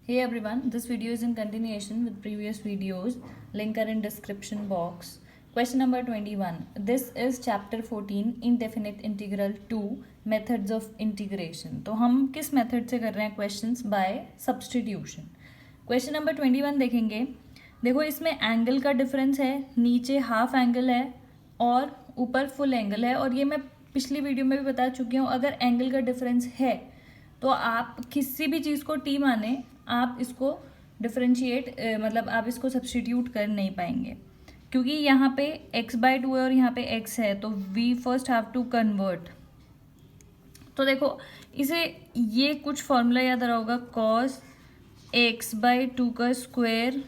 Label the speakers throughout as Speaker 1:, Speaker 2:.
Speaker 1: Hey everyone, this video is in continuation with previous videos. Link are in description box. Question number 21. This is chapter 14 indefinite integral 2 methods of integration. तो हम किस method से कर रहे हैं questions by substitution. Question number 21 देखेंगे. देखो इसमें एंगल का डिफरेंस है, नीचे हाफ एंगल है और ऊपर फुल एंगल है. और ये मैं पिछली वीडियो में भी बता चुकी हूँ, अगर एंगल का डिफरेंस है तो आप किसी भी चीज़ को टी माने आप इसको डिफरेंशिएट मतलब आप इसको सब्सटीट्यूट कर नहीं पाएंगे, क्योंकि यहाँ पे x/2 है और यहाँ पे x है, तो we first have to convert. तो देखो इसे ये कुछ फॉर्मूला याद आ रहा होगा, cos x/2 का square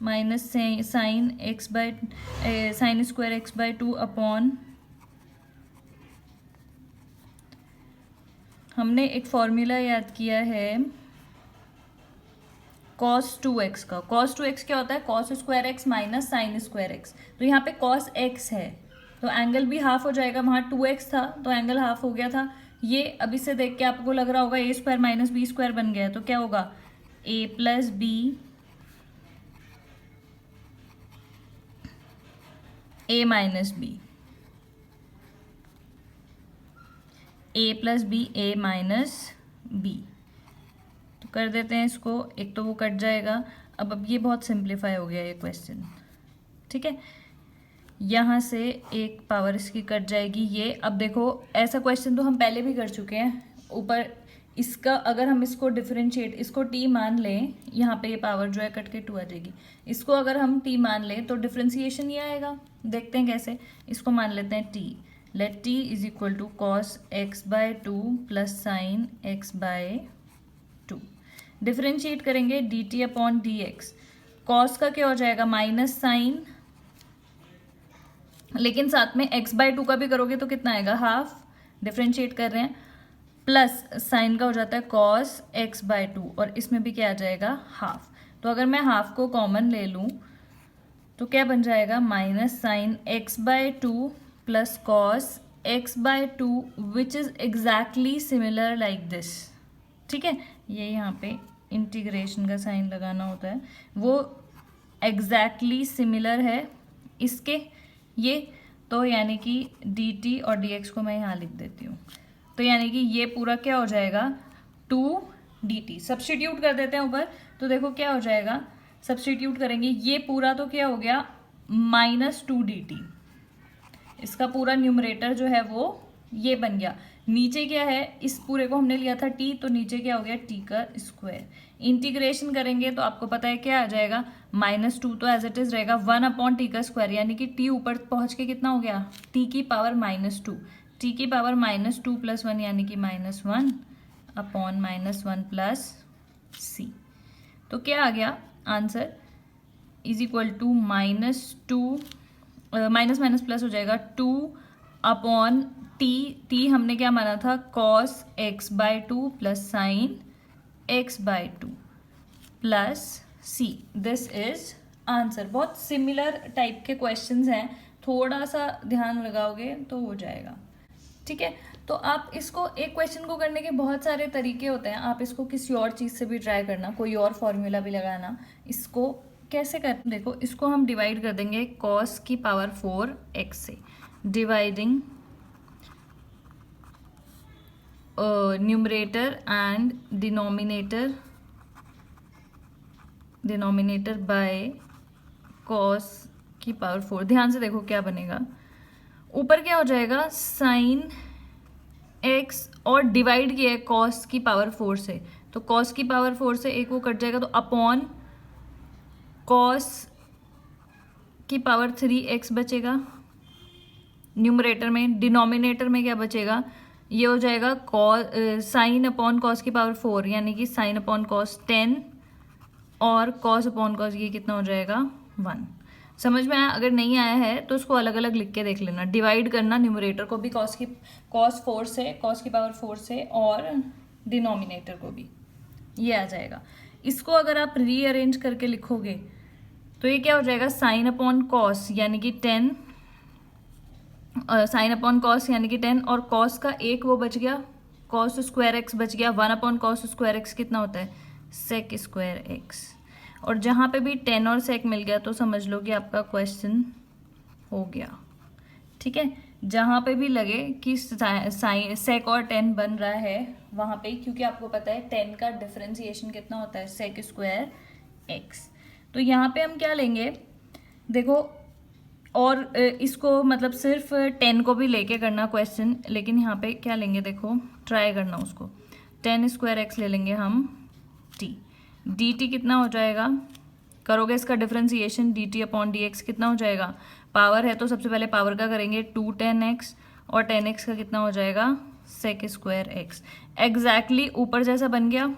Speaker 1: minus sine square x/2 upon, हमने एक फॉर्मूला याद किया है cos 2x का. cos 2x क्या होता है? cos square x minus sine square x. तो यहाँ पे cos x है तो एंगल भी हाफ हो जाएगा. वहाँ 2x था तो एंगल हाफ हो गया था. ये अभी से देख के आपको लग रहा होगा a square minus B square बन गया है, तो क्या होगा a plus B a minus B, a plus B a minus B. तो कर देते हैं इसको, एक तो वो कट जाएगा. अब ये बहुत सिंप्लीफाई हो गया ये क्वेश्चन, ठीक है. यहाँ से एक पावर इसकी कट जाएगी ये. अब देखो ऐसा क्वेश्चन तो हम पहले भी कर चुके हैं. ऊपर इसका अगर हम इसको डिफरेंशिएट, इसको टी मान लें, यहाँ पे ये पावर जो है कट के 2 आ जाएगी. इसको अगर हम टी मान लें तो डिफरेंशिएशन ये आएगा. देखते हैं कैसे. इसको मान लेते हैं t. Let t is equal to cos x/2 plus sine x/2. Differentiate करेंगे d t upon d x. Cos का क्या हो जाएगा? माइनस साइन, लेकिन साथ में x/2 का भी करोगे तो कितना आएगा? हाफ. डिफरेंशिएट कर रहे हैं. प्लस साइन का हो जाता है कॉस x/2 और इसमें भी क्या आ जाएगा? हाफ. तो अगर मैं हाफ को कॉमन ले लूँ तो क्या बन जाएगा? Minus sine x/2 plus cos x/2 which is exactly similar like this. ठीक है, ये यहाँ पे इंटीग्रेशन का साइन लगाना होता है, वो एग्जैक्टली सिमिलर है इसके ये. तो यानी कि dt और dx को मैं यहाँ लिख देती हूँ. तो यानी कि ये पूरा क्या हो जाएगा? 2dt. सब्सटीट्यूट कर देते हैं ऊपर, तो देखो क्या हो जाएगा. सब्सटीट्यूट करेंगे ये पूरा तो क्या हो गया? -2dt. इसका पूरा न्यूमरेटर जो है वो ये बन गया. नीचे क्या है? इस पूरे को हमने लिया था t, तो नीचे क्या हो गया? t का स्क्वायर. इंटीग्रेशन करेंगे तो आपको पता है क्या आ जाएगा? -2 तो एज इट इज रहेगा 1/t का स्क्वायर, यानी कि t ऊपर पहुंच के कितना हो गया? t की पावर -2. t की पावर -2 प्लस 1 यानी कि -1 अपॉन -1 प्लस c. तो क्या आ गया answer? Is equal to -2 minus minus plus हो जाएगा 2 अपॉन टी हमने क्या माना था? cos x/2 plus sine x/2 plus c. This is answer. बहुत सिमिलर टाइप के क्वेश्चंस हैं, थोड़ा सा ध्यान लगाओगे तो हो जाएगा. ठीक है, तो आप इसको एक क्वेश्चन को करने के बहुत सारे तरीके होते हैं. आप इसको किसी और चीज़ से भी ट्राई करना, कोई और फॉर्मूला भी लगाना. इसको कैसे कर, देखो इसको हम डिवाइड कर देंगे cos की पावर 4x से. Dividing numerator and denominator bye cos की पावर 4. ध्यान से देखो क्या बनेगा. ऊपर क्या हो जाएगा? साइन x और डिवाइड किया है cos की पावर 4 से, तो cos की पावर 4 से एक वो कट जाएगा, तो अपॉन cos की पावर 3x बचेगा न्यूमरेटर में. डिनोमिनेटर में क्या बचेगा? ये हो जाएगा साइन अपॉन कॉस की पावर 4, यानी कि साइन अपॉन कॉस 10 और कॉस अपॉन कॉस ये कितना हो जाएगा? 1. समझ में आया? अगर नहीं आया है तो उसको अलग अलग लिख के देख लेना. डिवाइड करना न्यूमरेटर को भी cos की पावर 4 से और डिनोमिनेटर को भी, ये आ जाएगा. इसको अगर आप रीअरेंज करके लिखोगे तो ये क्या हो जाएगा? साइन अपॉन कॉस यानी कि 10, साइन अपॉन कॉस यानी कि 10 और कॉस का एक वो बच गया, कॉस स्क्वायर एक्स बच गया. 1/cos स्क्वायर एक्स कितना होता है? Sec square x. और जहाँ पे भी 10 और सेक मिल गया तो समझ लो कि आपका क्वेश्चन हो गया। ठीक है, जहाँ पे भी लगे कि सेक और 10 बन रहा है वहाँ पे, क्योंकि आपको पता है 10 का डिफरेंशिएशन कितना होता है, सेक स्क्वायर एक्स। तो यहाँ पे हम क्या लेंगे, देखो, और इसको मतलब सिर्फ 10 को भी लेके करना क्वेश्चन, लेकिन यहाँ पे क्या लेंगे, देखो ट्राई करना उसको। 10 स्क्वायर एक्स ले लेंगे हम टी, डी टी कितना हो जाएगा, करोगे इसका differentiation, D t upon d x कितना हो जाएगा, पावर है तो सबसे पहले पावर का करेंगे 2 10x, और 10x का कितना हो जाएगा, सेक स्क्वायर एक्स। एग्जैक्टली ऊपर जैसा बन गया।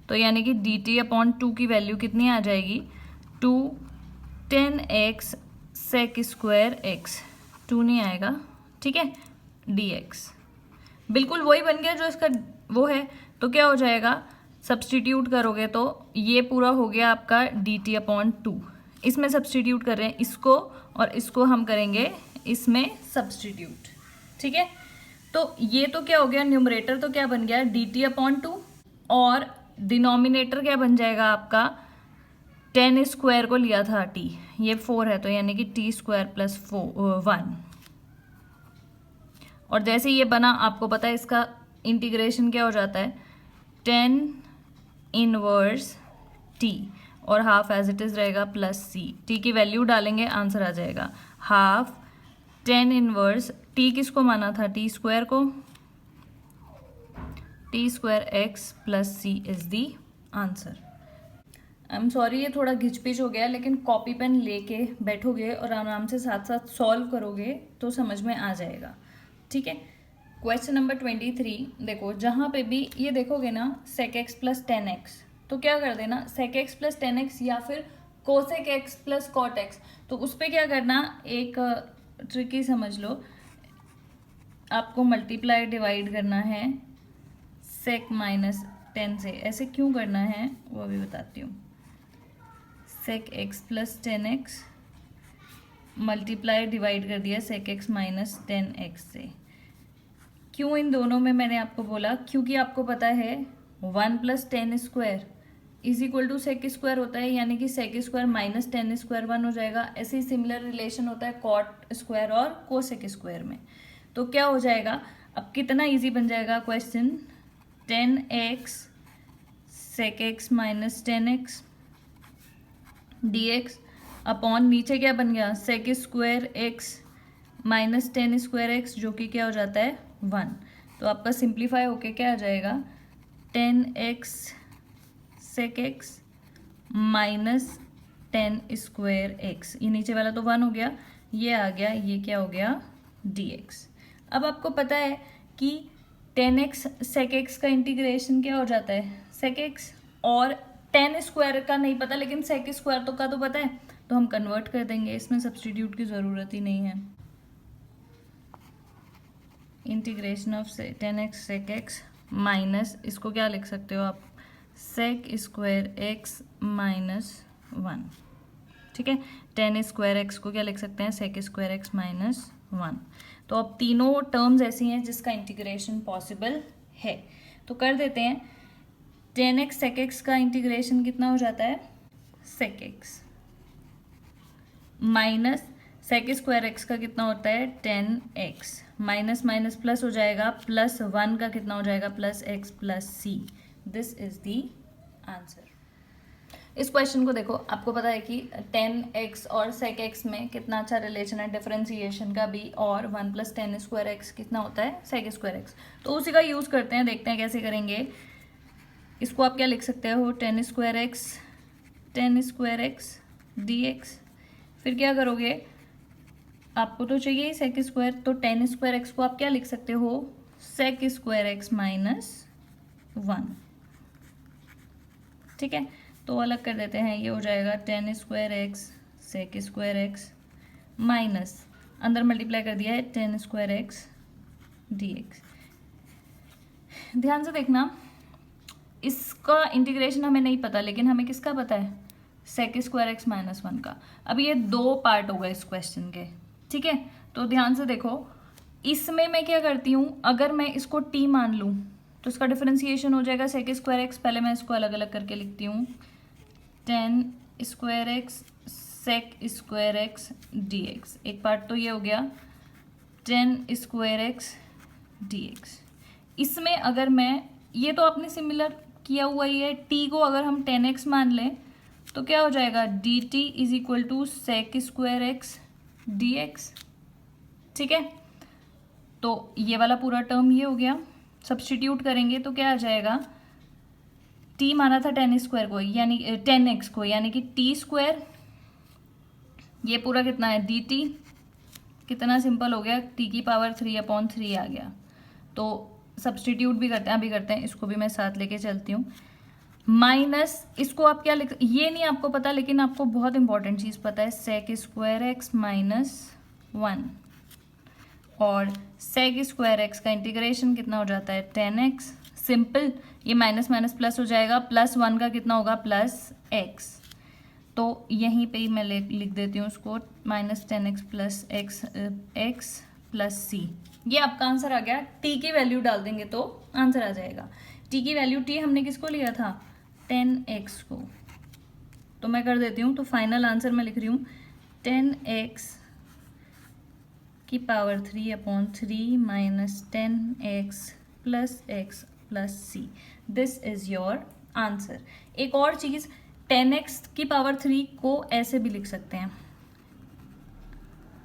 Speaker 1: तो यानी कि डी टी अपॉन 2 की वैल्यू कितनी आ जाएगी, 2 10x सेक स्क्वायर एक्स, 2 नहीं आएगा, ठीक है, dx बिल्कुल वही बन गया जो इसका वो है। तो क्या हो जाएगा, सब्सटीट्यूट करोगे तो ये पूरा हो गया आपका डी टी अपॉन 2, इसमें सब्सटीट्यूट कर रहे हैं इसको, और इसको हम करेंगे इसमें सब्सटीट्यूट। ठीक है, तो ये तो क्या हो गया, न्यूमरेटर तो क्या बन गया, डी टी अपॉन 2, और डिनोमिनेटर क्या बन जाएगा आपका, 10 स्क्वायर को लिया था t, ये 4 है तो यानी कि t स्क्वायर प्लस 1। और जैसे ये बना, आपको पता है इसका इंटीग्रेशन क्या हो जाता है, 10 इनवर्स t, और हाफ एज इट इज रहेगा प्लस c, t की वैल्यू डालेंगे आंसर आ जाएगा हाफ 10 इनवर्स t, किसको माना था, t स्क्वायर को, t square x plus c is the answer. I am sorry, ये थोड़ा घिचपिच हो गया, लेकिन कॉपी पेन लेके बैठोगे और आराम से साथ साथ सॉल्व करोगे तो समझ में आ जाएगा। ठीक है, क्वेश्चन नंबर 23 देखो, जहाँ पे भी ये देखोगे ना सेक एक्स प्लस 10x, तो क्या कर देना, सेक एक्स प्लस 10x या फिर cosec x plus cot x. तो उस पर क्या करना, एक ट्रिकी समझ लो, आपको मल्टीप्लाई डिवाइड करना है सेक माइनस 10 से। ऐसे क्यों करना है वो भी बताती हूँ। Sec x plus 10x multiply divide कर दिया सेक एक्स माइनस 10x से। क्यों इन दोनों में मैंने आपको बोला, क्योंकि आपको पता है 1 plus 10 square is equal to sec square होता है, यानी कि सेक स्क्वायर माइनस 10 स्क्वायर 1 हो जाएगा। ऐसे ही सिमिलर रिलेशन होता है कॉट स्क्वायर और कोसेक स्क्वायर में। तो क्या हो जाएगा, अब कितना इजी बन जाएगा question, 10x sec x minus 10x dx upon नीचे क्या बन गया, sec square x minus 10 square x, जो कि क्या हो जाता है 1। तो आपका सिंप्लीफाई होके क्या आ जाएगा, 10x sec x minus 10 square x, ये नीचे वाला तो 1 हो गया, ये आ गया, ये क्या हो गया dx। अब आपको पता है कि 10x सेक एक्स का इंटीग्रेशन क्या हो जाता है, सेक एक्स, और 10 स्क्वायर का नहीं पता, लेकिन सेक स्क्वायर तो का तो पता है, तो हम कन्वर्ट कर देंगे, इसमें सब्स्टिट्यूट की ज़रूरत ही नहीं है। Integration of 10x sec x minus, इसको क्या लिख सकते हो आप, सेक स्क्वायर एक्स माइनस 1। ठीक है, 10 स्क्वायर एक्स को क्या लिख सकते हैं, सेक स्क्वायर एक्स माइनस 1। तो अब तीनों टर्म्स ऐसी हैं जिसका इंटीग्रेशन पॉसिबल है, तो कर देते हैं। 10x सेक एक्स का इंटीग्रेशन कितना हो जाता है, sec x minus sec square x का कितना होता है 10x, माइनस माइनस प्लस हो जाएगा, प्लस 1 का कितना हो जाएगा, plus x plus c। This is the answer. इस क्वेश्चन को देखो, आपको पता है कि 10x और सेक एक्स में कितना अच्छा रिलेशन है डिफरेंशिएशन का भी, और 1 प्लस 10 स्क्वायर एक्स कितना होता है, सेक स्क्वायर एक्स। तो उसी का यूज़ करते हैं, देखते हैं कैसे करेंगे। इसको आप क्या लिख सकते हो, 10 स्क्वायर एक्स dx। फिर क्या करोगे, आपको तो चाहिए ही सेक स्क्वायर, तो 10 स्क्वायर एक्स को आप क्या लिख सकते हो, सेक स्क्वायर एक्स माइनस 1। ठीक है, तो अलग कर देते हैं, ये हो जाएगा 10 square x sec square x minus, अंदर मल्टीप्लाई कर दिया है 10 स्क्वायर एक्स dx। ध्यान से देखना, इसका इंटीग्रेशन हमें नहीं पता, लेकिन हमें किसका पता है, सेक स्क्वायर एक्स माइनस 1 का। अब ये 2 पार्ट हो गए इस क्वेश्चन के। ठीक है, तो ध्यान से देखो, इसमें मैं क्या करती हूँ, अगर मैं इसको t मान लूँ तो इसका डिफरेंशिएशन हो जाएगा सेक स्क्वायर एक्स। पहले मैं इसको अलग अलग करके लिखती हूँ, 10 square x sec square x d x. एक पार्ट तो ये हो गया 10 स्क्वायर एक्स डी एक्स। इसमें अगर मैं, ये तो आपने सिमिलर किया हुआ ही है, टी को अगर हम 10x मान लें तो क्या हो जाएगा, d t is equal to sec square x d x. ठीक है, तो ये वाला पूरा टर्म ये हो गया। सब्स्टिट्यूट करेंगे तो क्या आ जाएगा, t माना था 10 स्क्वायर को यानी 10x को, यानी कि t स्क्वायर, ये पूरा कितना है डी टी, कितना सिंपल हो गया, t की पावर 3/3 आ गया। तो सब्स्टिट्यूट भी करते हैं, अभी करते हैं, इसको भी मैं साथ लेके चलती हूँ। माइनस इसको आप क्या लिख, ये नहीं आपको पता लेकिन आपको बहुत इंपॉर्टेंट चीज़ पता है, सेक स्क्वायर एक्स माइनस 1, और सेक स्क्वायर एक्स का इंटीग्रेशन कितना हो जाता है 10x। सिंपल, ये माइनस माइनस प्लस हो जाएगा, +1 का कितना होगा +x। तो यहीं पे ही मैं लिख देती हूँ उसको, -10x + x + c। ये आपका आंसर आ गया। t की वैल्यू डाल देंगे तो आंसर आ जाएगा। t की वैल्यू, t हमने किसको लिया था 10x को, तो मैं कर देती हूँ। तो फाइनल आंसर मैं लिख रही हूँ 10x की power 3/3 minus 10x + x + c। This is your answer. एक और चीज़, 10x की पावर 3 को ऐसे भी लिख सकते हैं,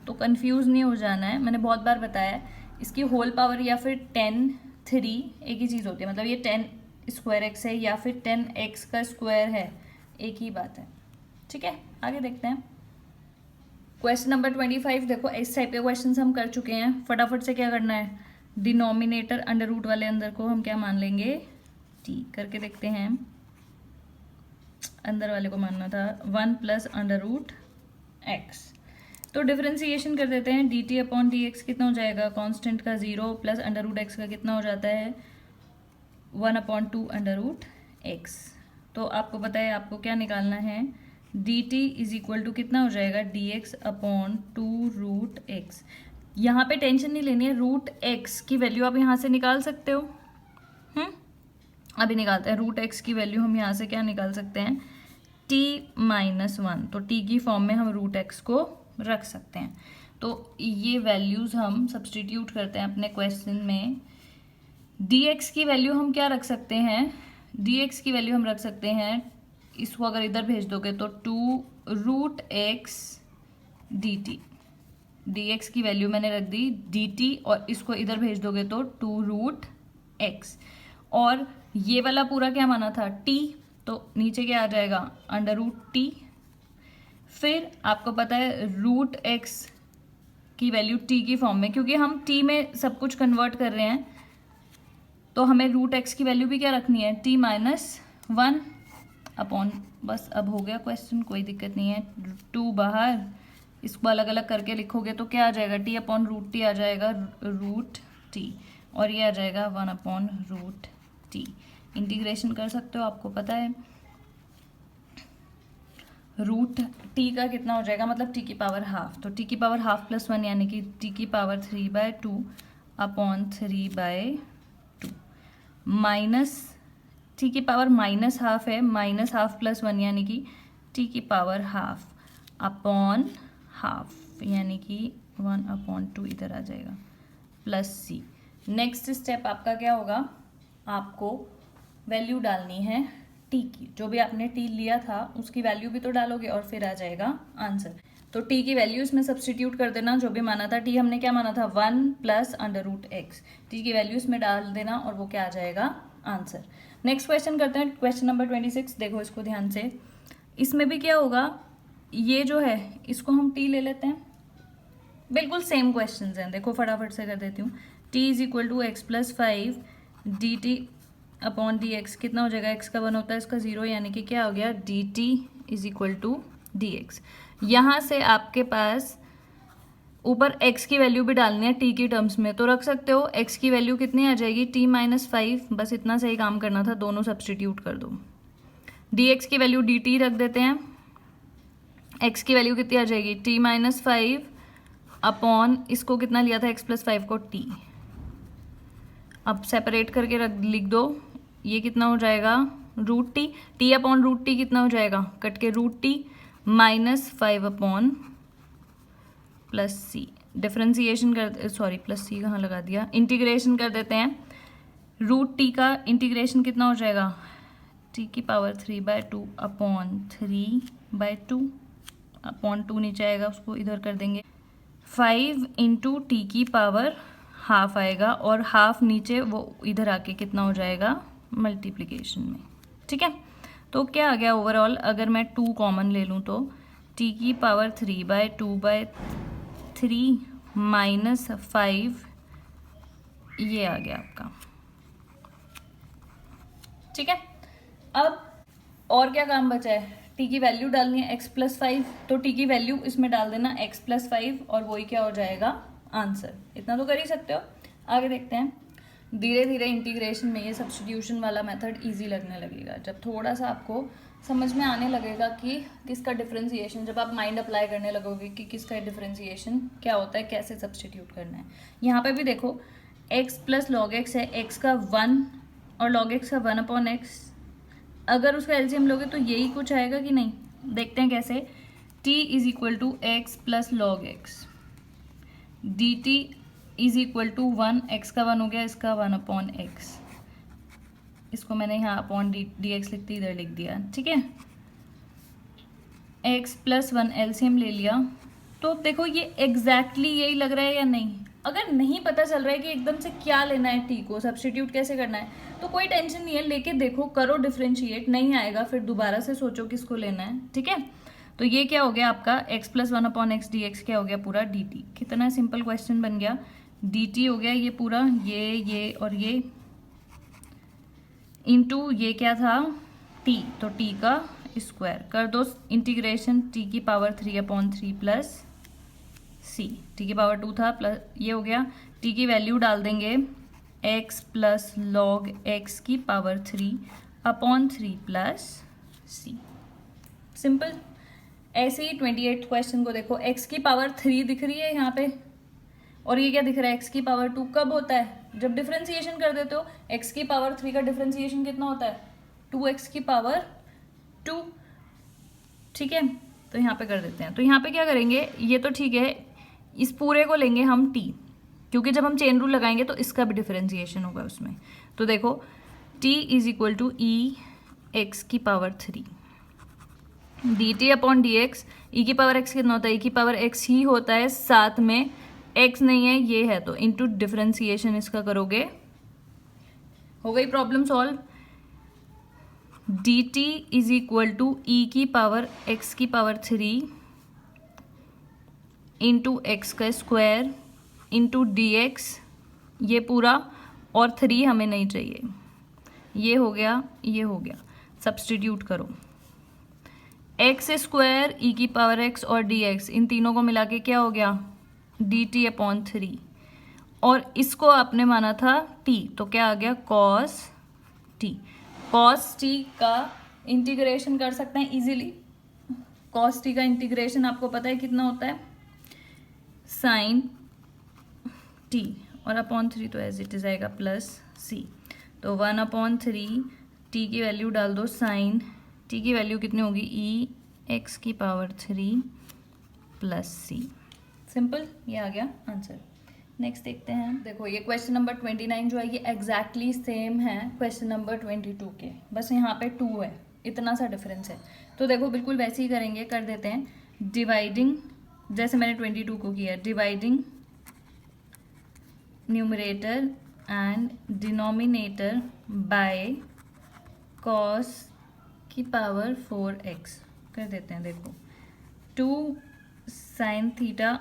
Speaker 1: तो कंफ्यूज नहीं हो जाना है। मैंने बहुत बार बताया है, इसकी होल पावर या फिर 10(3) एक ही चीज़ होती है, मतलब ये 10 स्क्वायर एक्स है या फिर 10x का स्क्वायर है, एक ही बात है। ठीक है, आगे देखते हैं। Question number 25। देखो इस टाइप के क्वेश्चन हम कर चुके हैं। फटाफट से क्या करना है, डिनोमिनेटर अंडर रूट वाले अंदर को हम क्या मान लेंगे, t करके देखते हैं। अंदर वाले को मानना था 1 + √x। तो डिफरेंशिएशन कर देते हैं, dt/dx कितना हो जाएगा, कांस्टेंट का 0 + √x का कितना हो जाता है 1/2 √x। तो आपको पता है आपको क्या निकालना है, dt इज इक्वल टू कितना हो जाएगा dx/2 √x। यहाँ पे टेंशन नहीं लेनी है, √x की वैल्यू आप यहाँ से निकाल सकते हो। अभी निकालते हैं। √x की वैल्यू हम यहाँ से क्या निकाल सकते हैं, t - 1। तो t की फॉर्म में हम √x को रख सकते हैं। तो ये वैल्यूज़ हम सब्स्टिट्यूट करते हैं अपने क्वेश्चन में। dx की वैल्यू हम क्या रख सकते हैं, dx की वैल्यू हम रख सकते हैं, इसको अगर इधर भेज दोगे तो 2 √x dt। dx की वैल्यू मैंने रख दी dt, और इसको इधर भेज दोगे तो 2 √x। और ये वाला पूरा क्या माना था t, तो नीचे क्या आ जाएगा √t। फिर आपको पता है √x की वैल्यू t की फॉर्म में, क्योंकि हम t में सब कुछ कन्वर्ट कर रहे हैं, तो हमें √x की वैल्यू भी क्या रखनी है, t - 1 अपॉन, बस अब हो गया क्वेश्चन, कोई दिक्कत नहीं है। 2 बाहर, इसको अलग अलग करके लिखोगे तो क्या आ जाएगा, t/√t आ जाएगा √t, और ये आ जाएगा 1/√t। इंटीग्रेशन कर सकते हो, आपको पता है √t का कितना हो जाएगा, मतलब t की पावर हाफ। तो t की पावर हाफ + 1 यानी कि t की पावर 3/2 अपॉन 3/2 माइनस t की पावर -½ है, -½ + 1 यानी कि t की पावर हाफ अपॉन हाफ, यानी कि 1/2 इधर आ जाएगा +c। नेक्स्ट स्टेप आपका क्या होगा, आपको वैल्यू डालनी है t की, जो भी आपने t लिया था उसकी वैल्यू भी तो डालोगे और फिर आ जाएगा आंसर। तो t की वैल्यू इसमें सब्स्टिट्यूट कर देना, जो भी माना था t, हमने क्या माना था 1 + √x। t की वैल्यू इसमें डाल देना और वो क्या आ जाएगा आंसर। नेक्स्ट क्वेश्चन करते हैं, क्वेश्चन नंबर 26। देखो इसको ध्यान से, इसमें भी क्या होगा, ये जो है इसको हम t ले लेते हैं, बिल्कुल सेम क्वेश्चन हैं। देखो फटाफट से कर देती हूँ, t = x + 5 dt/dx कितना हो जाएगा, x का 1 होता है, इसका 0, यानी कि क्या हो गया dt = dx। यहाँ से आपके पास ऊपर x की वैल्यू भी डालनी है t की टर्म्स में, तो रख सकते हो। x की वैल्यू कितनी आ जाएगी, t - 5, बस इतना सही काम करना था, दोनों सब्स्टिट्यूट कर दो। dx की वैल्यू dt रख देते हैं, x की वैल्यू कितनी आ जाएगी t - 5 अपॉन, इसको कितना लिया था x + 5 को t, अब सेपरेट करके लिख दो, ये कितना हो जाएगा root t, t upon root t कितना हो जाएगा, कट के root t minus 5 upon plus c. Differentiation कर, सॉरी प्लस सी कहाँ लगा दिया, इंटीग्रेशन कर देते हैं। रूट टी का इंटीग्रेशन कितना हो जाएगा, टी की पावर 3/2 अपॉन 3/2 अपॉन 2 नीचे आएगा, उसको इधर कर देंगे। 5 इंटू टी की पावर हाफ आएगा और हाफ नीचे वो इधर आके कितना हो जाएगा मल्टीप्लिकेशन में। ठीक है, तो क्या आ गया ओवरऑल, अगर मैं 2 कॉमन ले लूँ तो टी की पावर 3/2/3 माइनस 5 ये आ गया आपका। ठीक है, अब और क्या काम बचा है, टी की वैल्यू डालनी है x+5, तो टी की वैल्यू इसमें डाल देना x+5 और वही क्या हो जाएगा आंसर। इतना तो कर ही सकते हो। आगे देखते हैं, धीरे धीरे इंटीग्रेशन में ये सब्स्टिट्यूशन वाला मेथड इजी लगने लगेगा, जब थोड़ा सा आपको समझ में आने लगेगा कि किसका डिफरेंशिएशन, जब आप माइंड अप्लाई करने लगोगे कि किसका डिफरेंशिएशन क्या होता है, कैसे सब्स्टिट्यूट करना है। यहाँ पे भी देखो x प्लस लॉग एक्स है, x का 1 और log x का 1/x, अगर उसका एलसीएम लोगे तो यही कुछ आएगा कि नहीं, देखते हैं कैसे। t is equal to x plus log x, d t is equal to 1, x का 1 हो गया, इसका 1/x, इसको मैंने यहाँ अपॉन डी एक्स लिखती इधर लिख दिया। ठीक है, x प्लस 1 एलसीएम ले लिया, तो देखो ये एग्जैक्टली यही लग रहा है या नहीं। अगर नहीं पता चल रहा है कि एकदम से क्या लेना है, टी को सब्स्टिट्यूट कैसे करना है, तो कोई टेंशन नहीं है, लेके देखो, करो डिफरेंशिएट, नहीं आएगा फिर दोबारा से सोचो किसको लेना है। ठीक है, तो ये क्या हो गया आपका x प्लस 1/x dx क्या हो गया पूरा dt। कितना सिंपल क्वेश्चन बन गया, dt हो गया ये पूरा, ये और ये इंटू ये क्या था t, तो t का स्क्वायर कर दो, इंटीग्रेशन t की पावर 3/3 प्लस c, t की पावर 2 था प्लस ये हो गया, t की वैल्यू डाल देंगे x प्लस लॉग x की पावर 3/3 प्लस c। सिंपल। ऐसे ही 28 क्वेश्चन को देखो, x की पावर 3 दिख रही है यहाँ पे, और ये क्या दिख रहा है x की पावर 2। कब होता है, जब डिफरेंशिएशन कर देते हो। x की पावर 3 का डिफरेंशिएशन कितना होता है, 2x की पावर 2। ठीक है, तो यहाँ पे कर देते हैं। तो यहाँ पे क्या करेंगे, ये तो ठीक है, इस पूरे को लेंगे हम t, क्योंकि जब हम चेन रूल लगाएंगे तो इसका भी डिफरेंशिएशन होगा उसमें। तो देखो t is equal to e x की power 3 d t upon d x. E की पावर x कितना होता है, ई की पावर x ही होता है, साथ में x नहीं है ये है, तो इंटू डिफरेंशिएशन इसका करोगे, हो गई problem solve. D t is equal to e की पावर x की पावर 3 इंटू एक्स का स्क्वायर इंटू डी एक्स, ये पूरा, और 3 हमें नहीं चाहिए, ये हो गया, ये हो गया। सब्स्टिट्यूट करो, एक्स स्क्वायर ई की पावर x और डी एक्स, इन तीनों को मिला के क्या हो गया डी टी अपॉन 3, और इसको आपने माना था t, तो क्या आ गया कॉस t। कॉस t का इंटीग्रेशन कर सकते हैं इजीली। कॉस t का इंटीग्रेशन आपको पता है कितना होता है, साइन t, और अपॉन 3 तो एज इट इज आएगा प्लस c, तो 1/3 t की वैल्यू डाल दो, साइन t की वैल्यू कितनी होगी, ई एक्स की पावर 3 प्लस c। सिंपल, ये आ गया आंसर। नेक्स्ट देखते हैं, देखो ये क्वेश्चन नंबर 29 जो है ये एग्जैक्टली सेम है क्वेश्चन नंबर 22 के, बस यहाँ पे 2 है, इतना सा डिफरेंस है। तो देखो बिल्कुल वैसे ही करेंगे, कर देते हैं डिवाइडिंग, जैसे मैंने 22 को किया, dividing numerator and denominator by cos की पावर 4x कर देते हैं। देखो 2 sine theta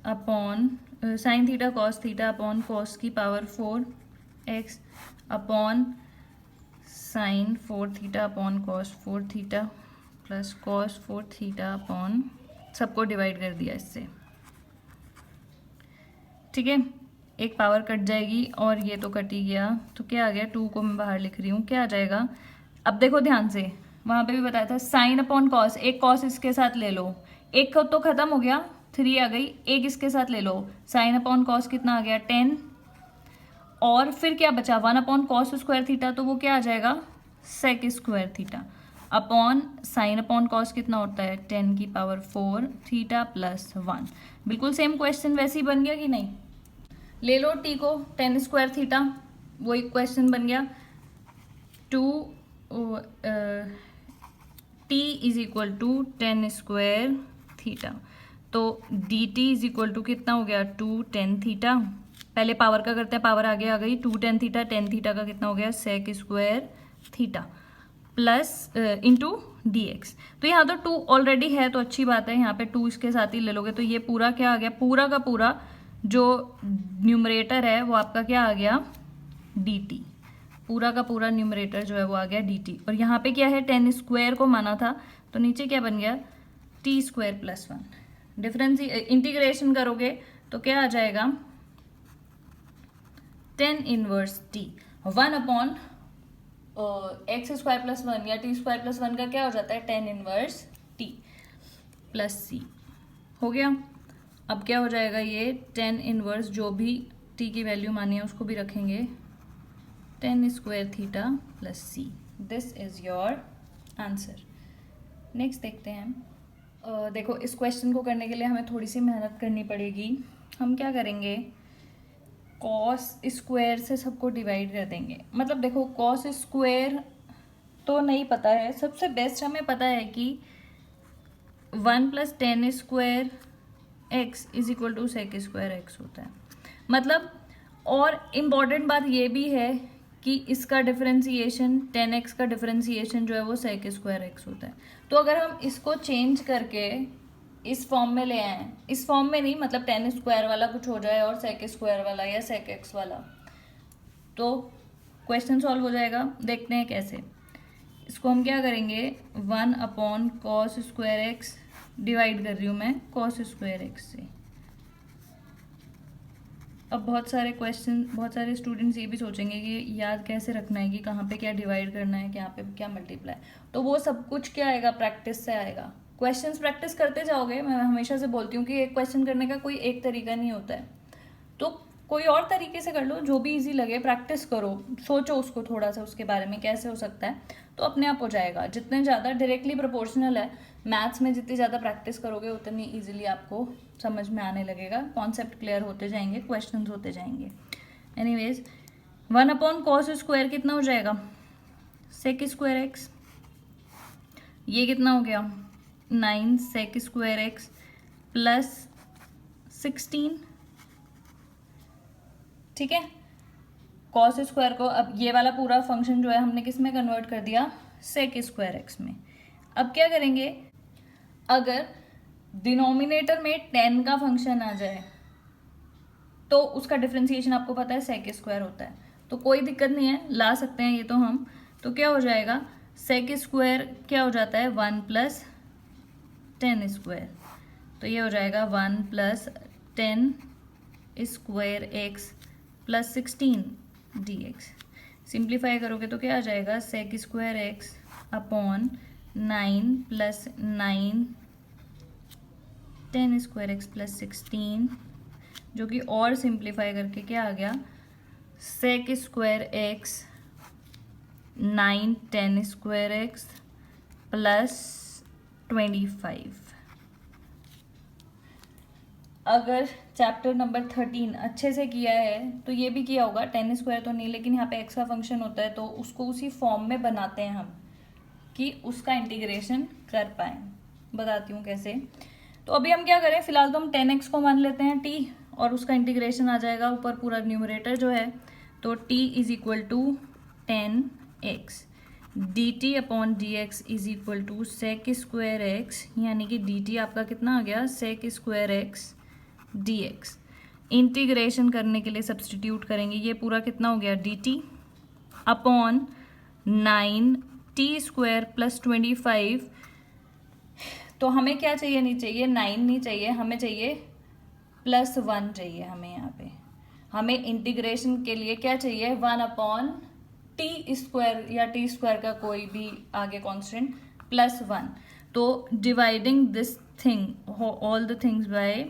Speaker 1: upon sine theta cos theta upon cos की power 4x upon sine 4 theta upon cos 4 theta plus cos 4 theta upon, सबको डिवाइड कर दिया इससे। ठीक है, एक पावर कट जाएगी और ये तो कट ही गया, तो क्या आ गया, 2 को मैं बाहर लिख रही हूँ, क्या आ जाएगा। अब देखो ध्यान से, वहाँ पे भी बताया था साइन अपॉन कॉस, एक कॉस इसके साथ ले लो, एक तो खत्म हो गया, 3 आ गई, एक इसके साथ ले लो, साइन अपॉन कॉस कितना आ गया 10, और फिर क्या बचा, 1/cos² तो वो क्या आ जाएगा, sec² upon sine upon cos कितना होता है 10⁴ थीटा प्लस 1। बिल्कुल सेम क्वेश्चन वैसे ही बन गया कि नहीं। ले लो t को 10²θ, वो एक क्वेश्चन बन गया। 2 t = 10²θ, तो dt = कितना हो गया 2tan θ। पहले पावर का करते हैं, पावर आगे आ गई, 2tan θ, tan θ का कितना हो गया sec² प्लस इंटू dx। तो यहाँ तो 2 ऑलरेडी है तो अच्छी बात है, यहाँ पे 2 इसके साथ ही ले लोगे तो ये पूरा क्या आ गया, पूरा का पूरा जो न्यूमरेटर है वो आपका क्या आ गया dt, पूरा का पूरा न्यूमरेटर जो है वो आ गया dt। और यहाँ पे क्या है 10² को माना था तो नीचे क्या बन गया t² + 1। डिफरेंस इंटीग्रेशन करोगे तो क्या आ जाएगा tan 1t 1/x² + 1 या t² + 1 का क्या हो जाता है tan 1t + c हो गया। अब क्या हो जाएगा ये tan 1 जो भी t की वैल्यू मानी है उसको भी रखेंगे tan² + c। This is your answer. Next देखते हैं। देखो इस क्वेश्चन को करने के लिए हमें थोड़ी सी मेहनत करनी पड़ेगी। हम क्या करेंगे, कॉस स्क्वायर से सबको डिवाइड कर देंगे। मतलब देखो कॉस स्क्वायर तो नहीं पता है, सबसे बेस्ट हमें पता है कि 1 + tan² x = sec² x होता है। मतलब और इम्पॉर्टेंट बात ये भी है कि इसका डिफरेंशिएशन tan x का डिफरेंशिएशन जो है वो sec² x होता है। तो अगर हम इसको चेंज करके इस फॉर्म में ले आए, इस फॉर्म में नहीं, मतलब tan² वाला कुछ हो जाए और sec² वाला या sec x वाला, तो क्वेश्चन सॉल्व हो जाएगा। देखते हैं कैसे। इसको हम क्या करेंगे 1/cos² x डिवाइड कर रही हूँ मैं cos² x से। अब बहुत सारे स्टूडेंट्स ये भी सोचेंगे कि याद कैसे रखना है कि कहाँ पे क्या डिवाइड करना है, कहाँ पे क्या मल्टीप्लाई। तो वो सब कुछ क्या आएगा, प्रैक्टिस से आएगा। क्वेश्चंस प्रैक्टिस करते जाओगे। मैं हमेशा से बोलती हूँ कि एक क्वेश्चन करने का कोई एक तरीका नहीं होता है, तो कोई और तरीके से कर लो, जो भी इजी लगे। प्रैक्टिस करो, सोचो उसको थोड़ा सा, उसके बारे में कैसे हो सकता है, तो अपने आप हो जाएगा। जितने ज़्यादा डायरेक्टली प्रोपोर्शनल है मैथ्स में, जितनी ज़्यादा प्रैक्टिस करोगे उतनी ईजिली आपको समझ में आने लगेगा। कॉन्सेप्ट क्लियर होते जाएंगे, क्वेश्चन होते जाएंगे। एनीवेज 1/cos² कितना हो जाएगा sec² x। ये कितना हो गया 9 sec² x + 16। ठीक है, cos² को अब ये वाला पूरा फंक्शन जो है हमने किस में कन्वर्ट कर दिया sec² x में। अब क्या करेंगे, अगर डिनोमिनेटर में 10 का फंक्शन आ जाए तो उसका डिफरेंशिएशन आपको पता है sec² होता है, तो कोई दिक्कत नहीं है, ला सकते हैं ये तो हम। तो क्या हो जाएगा sec² क्या हो जाता है 1 + tan², तो ये हो जाएगा 1 + tan² x + 16 dx। सिंप्लीफाई करोगे तो क्या आ जाएगा sec² x upon 9 + 9 tan² x + 16, जो कि और सिंप्लीफाई करके क्या आ गया sec² x 9 tan² x + 25। अगर चैप्टर नंबर 13 अच्छे से किया है तो ये भी किया होगा। tan² तो नहीं, लेकिन यहाँ पे x का फंक्शन होता है तो उसको उसी फॉर्म में बनाते हैं हम कि उसका इंटीग्रेशन कर पाए। बताती हूँ कैसे। तो अभी हम क्या करें, फिलहाल तो हम tan x को मान लेते हैं t, और उसका इंटीग्रेशन आ जाएगा ऊपर पूरा न्यूमरेटर जो है। तो t = tan x dt upon dx = sec² x, यानी कि dt आपका कितना आ गया sec² x dx। इंटीग्रेशन करने के लिए सब्सटीट्यूट करेंगे, ये पूरा कितना हो गया dt अपॉन 9t² + 25। तो हमें क्या चाहिए, नहीं चाहिए 9 नहीं चाहिए, हमें चाहिए +1 चाहिए। हमें यहाँ पे हमें इंटीग्रेशन के लिए क्या चाहिए 1/t² या t² का कोई भी आगे कांस्टेंट +1। तो dividing this thing all the things by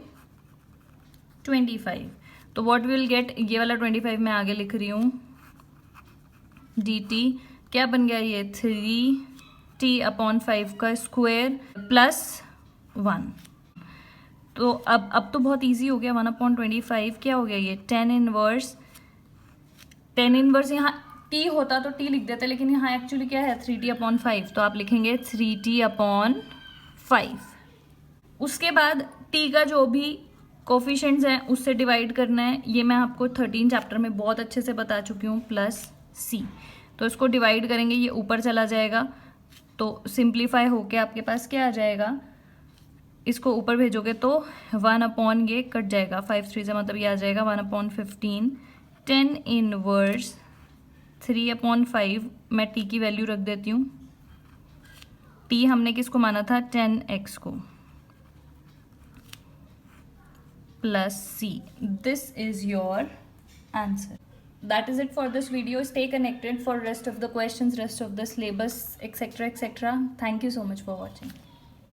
Speaker 1: 25। तो व्हाट विल गेट, ये वाला 25 मैं आगे लिख रही हूँ, dt क्या बन गया ये 3t/5 का स्क्वायर प्लस 1। तो अब तो बहुत इजी हो गया, 1/25 क्या हो गया ये tan इनवर्स यहाँ t होता तो t लिख देते, लेकिन यहाँ एक्चुअली क्या है 3t/5, तो आप लिखेंगे 3t/5। उसके बाद t का जो भी कोफिशिएंट्स हैं उससे डिवाइड करना है, ये मैं आपको 13 चैप्टर में बहुत अच्छे से बता चुकी हूँ, प्लस c। तो इसको डिवाइड करेंगे, ये ऊपर चला जाएगा, तो सिंप्लीफाई होके आपके पास क्या आ जाएगा, इसको ऊपर भेजोगे तो 1 ये कट जाएगा, 5 3 से मतलब ये आ जाएगा 1/15 tan इनवर्स 3/5। मैं t की वैल्यू रख देती हूँ, t हमने किसको माना था 10x को, plus c। This is your answer. That is it for this video. Stay connected for rest of the questions, rest of the syllabus, etc. etc. Thank you so much for watching.